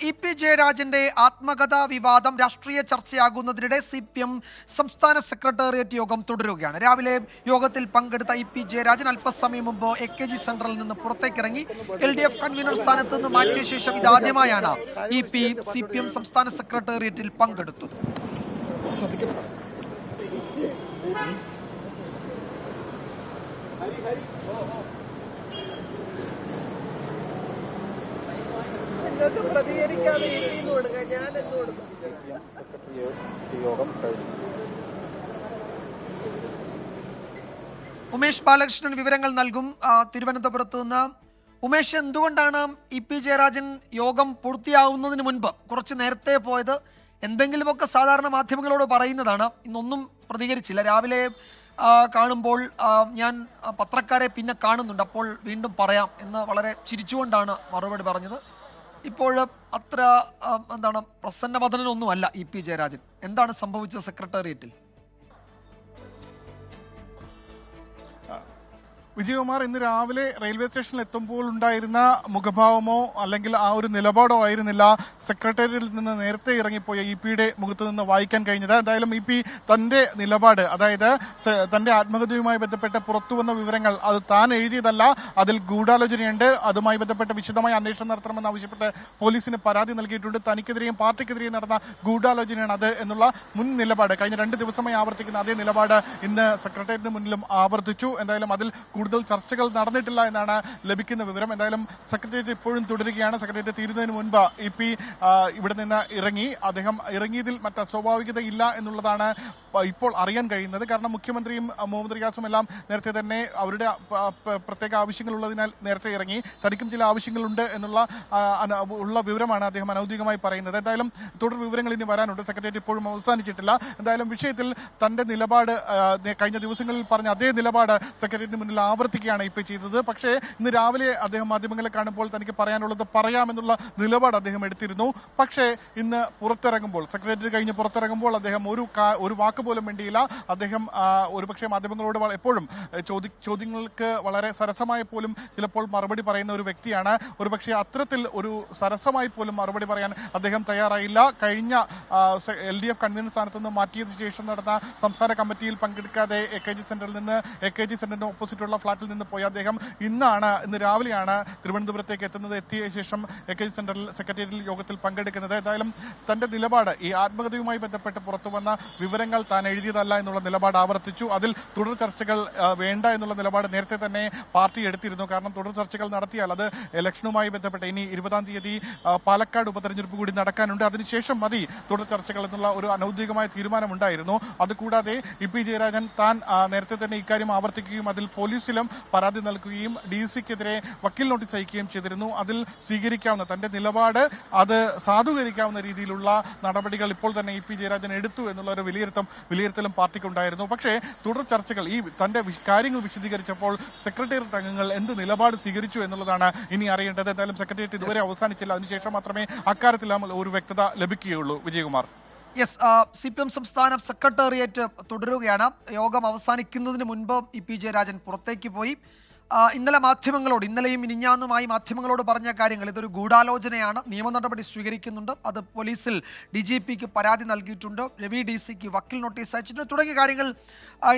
E P ജയരാജന്റെ ആത്മകഥാ വിവാദം രാഷ്ട്രീയ ചർച്ചയാകുന്നതിനിടെ CPM സംസ്ഥാന സെക്രട്ടേറിയറ്റ് യോഗം തുടരുകയാണ്. രാവിലെ യോഗത്തിൽ പങ്കെടുത്ത ഇ പി ജയരാജൻ അല്പസമയം മുമ്പ് AKG സെന്ററിൽ നിന്ന് പുറത്തേക്കിറങ്ങി. LDF കൺവീനർ സ്ഥാനത്ത് നിന്ന് മാറ്റിയ ശേഷം ഇതാദ്യമായാണ് CPM സംസ്ഥാന സെക്രട്ടേറിയറ്റിൽ പങ്കെടുത്തത്. പ്രതികരിക്കാതെ ഞാൻ എന്ത് കൊടുക്കും? ഉമേഷ് ബാലകൃഷ്ണൻ വിവരങ്ങൾ നൽകും തിരുവനന്തപുരത്ത് നിന്ന്. ഉമേഷ്, എന്തുകൊണ്ടാണ് ഇ പി ജയരാജൻ യോഗം പൂർത്തിയാവുന്നതിന് മുൻപ് കുറച്ച് നേരത്തെ പോയത്? എന്തെങ്കിലുമൊക്കെ സാധാരണ മാധ്യമങ്ങളോട് പറയുന്നതാണ്, ഇന്നൊന്നും പ്രതികരിച്ചില്ല. രാവിലെ കാണുമ്പോൾ ഞാൻ പത്രക്കാരെ പിന്നെ കാണുന്നുണ്ട്, അപ്പോൾ വീണ്ടും പറയാം എന്ന് വളരെ ചിരിച്ചുകൊണ്ടാണ് മറുപടി പറഞ്ഞത്. ഇപ്പോൾ അത്ര പ്രസന്നവദനൊന്നുമല്ല ഇ പി ജയരാജൻ. എന്താണ് സംഭവിച്ചത് സെക്രട്ടേറിയറ്റിൽ? വിജയകുമാർ, ഇന്ന് രാവിലെ റെയിൽവേ സ്റ്റേഷനിൽ എത്തുമ്പോൾ ഉണ്ടായിരുന്ന മുഖഭാവമോ അല്ലെങ്കിൽ ആ ഒരു നിലപാടോ ആയിരുന്നില്ല സെക്രട്ടേറിയറ്റിൽ നിന്ന് നേരത്തെ ഇറങ്ങിപ്പോയ ഇ പിയുടെ മുഖത്ത് നിന്ന് വായിക്കാൻ കഴിഞ്ഞത്. എന്തായാലും ഇ പി തന്റെ നിലപാട്, അതായത് തന്റെ ആത്മകഥയുമായി ബന്ധപ്പെട്ട് പുറത്തുവന്ന വിവരങ്ങൾ അത് താൻ എഴുതിയതല്ല, അതിൽ ഗൂഢാലോചനയുണ്ട്, അതുമായി ബന്ധപ്പെട്ട് വിശദമായ അന്വേഷണം നടത്തണമെന്ന് ആവശ്യപ്പെട്ട് പോലീസിന് പരാതി നൽകിയിട്ടുണ്ട്. തനിക്കെതിരെയും പാർട്ടിക്കെതിരെയും നടന്ന ഗൂഢാലോചനയാണ് അത് എന്നുള്ള മുൻ നിലപാട് കഴിഞ്ഞ 2 ദിവസമായി ആവർത്തിക്കുന്ന അതേ നിലപാട് ഇന്ന് സെക്രട്ടേറിയറ്റിന് മുന്നിലും ആവർത്തിച്ചു. എന്തായാലും അതിൽ കൂടുതൽ ചർച്ചകൾ നടന്നിട്ടില്ല എന്നാണ് ലഭിക്കുന്ന വിവരം. എന്തായാലും സെക്രട്ടേറിയറ്റ് ഇപ്പോഴും തുടരുകയാണ്. സെക്രട്ടേറിയറ്റ് തീരുന്നതിന് മുൻപ് ഇ പി ഇവിടെ നിന്ന് ഇറങ്ങി. അദ്ദേഹം ഇറങ്ങിയതിൽ മറ്റ് അസ്വാഭാവികതയില്ല എന്നുള്ളതാണ് ഇപ്പോൾ അറിയാൻ കഴിയുന്നത്. കാരണം മുഖ്യമന്ത്രിയും മുഹമ്മദ് റിയാസും എല്ലാം നേരത്തെ തന്നെ അവരുടെ പ്രത്യേക ആവശ്യങ്ങളുള്ളതിനാൽ നേരത്തെ ഇറങ്ങി. തനിക്കും ചില ആവശ്യങ്ങളുണ്ട് എന്നുള്ള വിവരമാണ് അദ്ദേഹം അനൗദ്യോഗികമായി പറയുന്നത്. എന്തായാലും തുടർ വിവരങ്ങൾ ഇനി വരാനുണ്ട്. സെക്രട്ടേറിയറ്റ് ഇപ്പോഴും അവസാനിച്ചിട്ടില്ല. എന്തായാലും വിഷയത്തിൽ തന്റെ നിലപാട് കഴിഞ്ഞ ദിവസങ്ങളിൽ പറഞ്ഞ അതേ നിലപാട് സെക്രട്ടേറിയറ്റിന് മുന്നിൽ ആവർത്തിക്കുകയാണ് ഇ പി ചെയ്തത്. പക്ഷേ ഇന്ന് രാവിലെ അദ്ദേഹം മാധ്യമങ്ങളെ കാണുമ്പോൾ തനിക്ക് പറയാനുള്ളത് പറയാമെന്നുള്ള നിലപാട് അദ്ദേഹം എടുത്തിരുന്നു. പക്ഷേ ഇന്ന് പുറത്തിറങ്ങുമ്പോൾ, സെക്രട്ടേറിയറ്റ് കഴിഞ്ഞ് പുറത്തിറങ്ങുമ്പോൾ അദ്ദേഹം ഒരു വാക്ക് പോലും വേണ്ടിയില്ല. അദ്ദേഹം ഒരുപക്ഷെ മാധ്യമങ്ങളോട് എപ്പോഴും ചോദ്യങ്ങൾക്ക് വളരെ സരസമായി പോലും ചിലപ്പോൾ മറുപടി പറയുന്ന ഒരു വ്യക്തിയാണ്. ഒരുപക്ഷെ അത്തരത്തിൽ ഒരു സരസമായി പോലും മറുപടി പറയാൻ അദ്ദേഹം തയ്യാറായില്ല. കഴിഞ്ഞ LDF കൺവീനർ സ്ഥാനത്ത് നിന്ന് മാറ്റിയതിനു ശേഷം നടന്ന സംസ്ഥാന കമ്മിറ്റിയിൽ പങ്കെടുക്കാതെ AKG സെന്ററിൽ നിന്ന് AKG സെന്ററിന്റെ ഓപ്പോസിറ്റുള്ള ഫ്ളാറ്റിൽ നിന്ന് പോയ അദ്ദേഹം ഇന്ന് രാവിലെയാണ് തിരുവനന്തപുരത്തേക്ക് എത്തുന്നത്. എത്തിയ ശേഷം AKG സെന്ററിൽ സെക്രട്ടേറിയറ്റ് യോഗത്തിൽ പങ്കെടുക്കുന്നത്. എന്തായാലും തന്റെ നിലപാട്, ഈ ആത്മകഥയുമായി ബന്ധപ്പെട്ട് പുറത്തുവന്ന വിവരങ്ങൾ താൻ എഴുതിയതല്ല എന്നുള്ള നിലപാട് ആവർത്തിച്ചു. അതിൽ തുടർ ചർച്ചകൾ വേണ്ട എന്നുള്ള നിലപാട് നേരത്തെ തന്നെ പാർട്ടി എടുത്തിരുന്നു. കാരണം തുടർ ചർച്ചകൾ നടത്തിയാൽ അത് ഇലക്ഷനുമായി ബന്ധപ്പെട്ട് ഇനി 20-ാം തീയതി പാലക്കാട് ഉപതെരഞ്ഞെടുപ്പ് കൂടി നടക്കാനുണ്ട്. അതിനുശേഷം മതി തുടർ ചർച്ചകൾ എന്നുള്ള ഒരു അനൗദ്യോഗികമായ തീരുമാനമുണ്ടായിരുന്നു. അതുകൂടാതെ ഇ പി ജയരാജൻ താൻ നേരത്തെ തന്നെ ഇക്കാര്യം ആവർത്തിക്കുകയും അതിൽ പോലീസിലും പരാതി നൽകുകയും DCക്കെതിരെ വക്കീൽ നോട്ടീസ് അയക്കുകയും ചെയ്തിരുന്നു. അതിൽ സ്വീകരിക്കാവുന്ന തന്റെ നിലപാട് അത് സാധൂകരിക്കാവുന്ന രീതിയിലുള്ള നടപടികൾ ഇപ്പോൾ തന്നെ ഇ പി ജയരാജൻ എടുത്തു എന്നുള്ള ഒരു വിലയിരുത്തലും പാർട്ടിക്കുണ്ടായിരുന്നു. പക്ഷേ തുടർ ചർച്ചകൾ തന്റെ കാര്യങ്ങൾ വിശദീകരിച്ചപ്പോൾ സെക്രട്ടേറിയറ്റ് അംഗങ്ങൾ എന്ത് നിലപാട് സ്വീകരിച്ചു എന്നുള്ളതാണ് ഇനി അറിയേണ്ടത്. എന്തായാലും സെക്രട്ടേറിയറ്റ് ഇതുവരെ അവസാനിച്ചില്ല. അതിനുശേഷം മാത്രമേ അക്കാര്യത്തിൽ ഒരു വ്യക്തത ലഭിക്കുകയുള്ളൂ. വിജയകുമാർ. യെസ്, CPM സംസ്ഥാന സെക്രട്ടേറിയറ്റ് തുടരുകയാണ്. യോഗം അവസാനിക്കുന്നതിന് മുൻപ് ഇ പി ജയരാജൻ പുറത്തേക്ക് പോയി. ഇന്നലെയും മിനിഞ്ഞാന്നുമായി മാധ്യമങ്ങളോട് പറഞ്ഞ കാര്യങ്ങൾ, ഇതൊരു ഗൂഢാലോചനയാണ്, നിയമ നടപടി സ്വീകരിക്കുന്നുണ്ട്, അത് പോലീസിൽ DGPക്ക് പരാതി നൽകിയിട്ടുണ്ട്, രവി DCക്ക് വക്കീൽ നോട്ടീസ് അയച്ചിട്ടുണ്ട് തുടങ്ങിയ കാര്യങ്ങൾ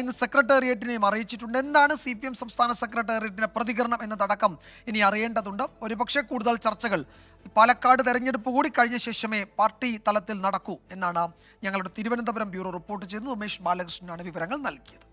ഇന്ന് സെക്രട്ടേറിയറ്റിനെയും അറിയിച്ചിട്ടുണ്ട്. എന്താണ് CPM സംസ്ഥാന സെക്രട്ടേറിയറ്റിന്റെ പ്രതികരണം എന്നതടക്കം ഇനി അറിയേണ്ടതുണ്ട്. ഒരുപക്ഷെ കൂടുതൽ ചർച്ചകൾ പാലക്കാട് തെരഞ്ഞെടുപ്പ് കൂടി കഴിഞ്ഞ ശേഷമേ പാർട്ടി തലത്തിൽ നടക്കൂ എന്നാണ് ഞങ്ങളുടെ തിരുവനന്തപുരം ബ്യൂറോ റിപ്പോർട്ട് ചെയ്തത്. ഉമേഷ് ബാലകൃഷ്ണനാണ് വിവരങ്ങൾ നൽകിയത്.